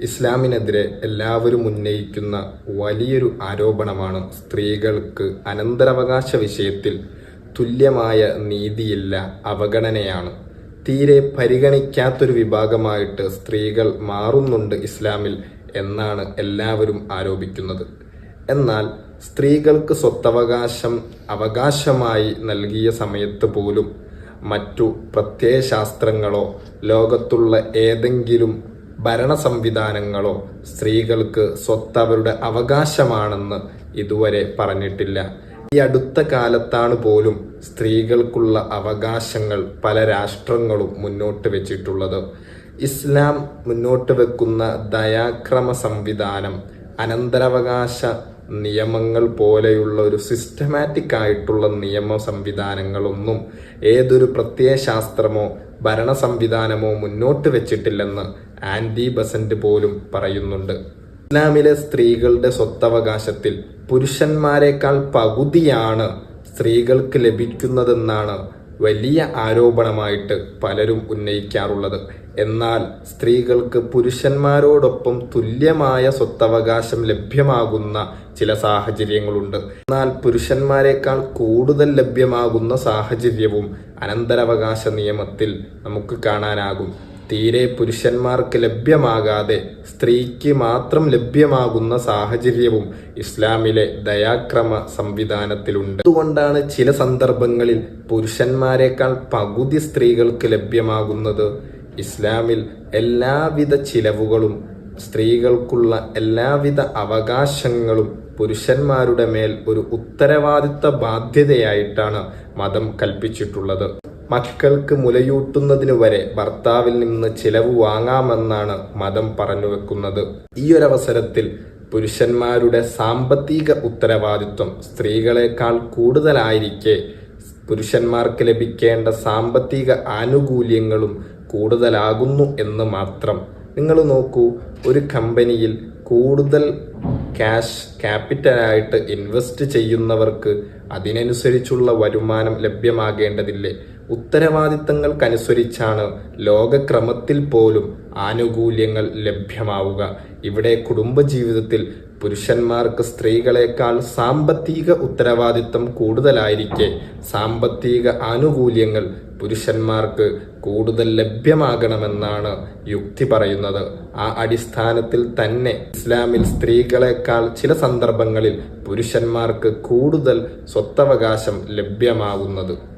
ഇസ്ലാമിനെതിരെ എല്ലാവരും ഉന്നയിക്കുന്ന വലിയൊരു ആരോപണമാണ് സ്ത്രീകൾക്ക് അനന്തരാവകാശ വിഷയത്തിൽ തുല്യമായ നീതിയില്ല, അവഗണനയാണ്. തീരെ പരിഗണിക്കാത്തൊരു വിഭാഗമായിട്ട് സ്ത്രീകൾ മാറുന്നുണ്ട് ഇസ്ലാമിൽ എന്നാണ് എല്ലാവരും ആരോപിക്കുന്നത്. എന്നാൽ സ്ത്രീകൾക്ക് സ്വത്തവകാശം അവകാശമായി നൽകിയ സമയത്ത് പോലും മറ്റു പ്രത്യയശാസ്ത്രങ്ങളോ ലോകത്തുള്ള ഏതെങ്കിലും ഭരണ സംവിധാനങ്ങളോ സ്ത്രീകൾക്ക് സ്വത്ത് അവരുടെ അവകാശമാണെന്ന് ഇതുവരെ പറഞ്ഞിട്ടില്ല. ഈ അടുത്ത കാലത്താണ് പോലും സ്ത്രീകൾക്കുള്ള അവകാശങ്ങൾ പല രാഷ്ട്രങ്ങളും മുന്നോട്ട് വെച്ചിട്ടുള്ളത്. ഇസ്ലാം മുന്നോട്ട് വെക്കുന്ന ദയാക്രമ സംവിധാനം, അനന്തരാവകാശ നിയമങ്ങൾ പോലെയുള്ള ഒരു സിസ്റ്റമാറ്റിക് ആയിട്ടുള്ള നിയമ സംവിധാനങ്ങളൊന്നും ഏതൊരു പ്രത്യയശാസ്ത്രമോ ഭരണ സംവിധാനമോ മുന്നോട്ട് വെച്ചിട്ടില്ലെന്ന് ആൻഡി ബസന്റ് പോലും പറയുന്നുണ്ട്. ഇസ്ലാമിലെ സ്ത്രീകളുടെ സ്വത്തവകാശത്തിൽ പുരുഷന്മാരെക്കാൾ പകുതിയാണ് സ്ത്രീകൾക്ക് ലഭിക്കുന്നതെന്നാണ് വലിയ ആരോപണമായിട്ട് പലരും ഉന്നയിക്കാറുള്ളത്. എന്നാൽ സ്ത്രീകൾക്ക് പുരുഷന്മാരോടൊപ്പം തുല്യമായ സ്വത്തവകാശം ലഭ്യമാകുന്ന ചില സാഹചര്യങ്ങളുണ്ട്. എന്നാൽ പുരുഷന്മാരെക്കാൾ കൂടുതൽ ലഭ്യമാകുന്ന സാഹചര്യവും അനന്തരാവകാശ നിയമത്തിൽ നമുക്ക് കാണാനാകും. തീരെ പുരുഷന്മാർക്ക് ലഭ്യമാകാതെ സ്ത്രീക്ക് മാത്രം ലഭ്യമാകുന്ന സാഹചര്യവും ഇസ്ലാമിലെ ദയാക്രമ സംവിധാനത്തിലുണ്ട്. അതുകൊണ്ടാണ് ചില സന്ദർഭങ്ങളിൽ പുരുഷന്മാരെക്കാൾ പകുതി സ്ത്രീകൾക്ക് ലഭ്യമാകുന്നത്. ഇസ്ലാമിൽ എല്ലാവിധ ചിലവുകളും സ്ത്രീകൾക്കുള്ള എല്ലാവിധ അവകാശങ്ങളും പുരുഷന്മാരുടെ മേൽ ഒരു ഉത്തരവാദിത്ത ബാധ്യതയായിട്ടാണ് മതം കൽപ്പിച്ചിട്ടുള്ളത്. മക്കൾക്ക് മുലയൂട്ടുന്നതിന് വരെ ഭർത്താവിൽ നിന്ന് ചിലവ് വാങ്ങാമെന്നാണ് മതം പറഞ്ഞു വെക്കുന്നത്. ഈയൊരവസരത്തിൽ പുരുഷന്മാരുടെ സാമ്പത്തിക ഉത്തരവാദിത്വം സ്ത്രീകളെക്കാൾ കൂടുതലായിരിക്കെ പുരുഷന്മാർക്ക് ലഭിക്കേണ്ട സാമ്പത്തിക ആനുകൂല്യങ്ങളും കൂടുതലാകുന്നു എന്ന് മാത്രം. നിങ്ങൾ നോക്കൂ, ഒരു കമ്പനിയിൽ കൂടുതൽ ക്യാഷ് ക്യാപിറ്റലായിട്ട് ഇൻവെസ്റ്റ് ചെയ്യുന്നവർക്ക് അതിനനുസരിച്ചുള്ള വരുമാനം ലഭ്യമാകേണ്ടതില്ലേ? ഉത്തരവാദിത്തങ്ങൾക്കനുസരിച്ചാണ് ലോകക്രമത്തിൽ പോലും ആനുകൂല്യങ്ങൾ ലഭ്യമാവുക. ഇവിടെ കുടുംബജീവിതത്തിൽ പുരുഷന്മാർക്ക് സ്ത്രീകളെക്കാൾ സാമ്പത്തിക ഉത്തരവാദിത്തം കൂടുതലായിരിക്കെ സാമ്പത്തിക ആനുകൂല്യങ്ങൾ പുരുഷന്മാർക്ക് കൂടുതൽ ലഭ്യമാകണമെന്നാണ് യുക്തി പറയുന്നത്. ആ അടിസ്ഥാനത്തിൽ തന്നെ ഇസ്ലാമിൽ സ്ത്രീകളെക്കാൾ ചില സന്ദർഭങ്ങളിൽ പുരുഷന്മാർക്ക് കൂടുതൽ സ്വത്തവകാശം ലഭ്യമാകുന്നത്.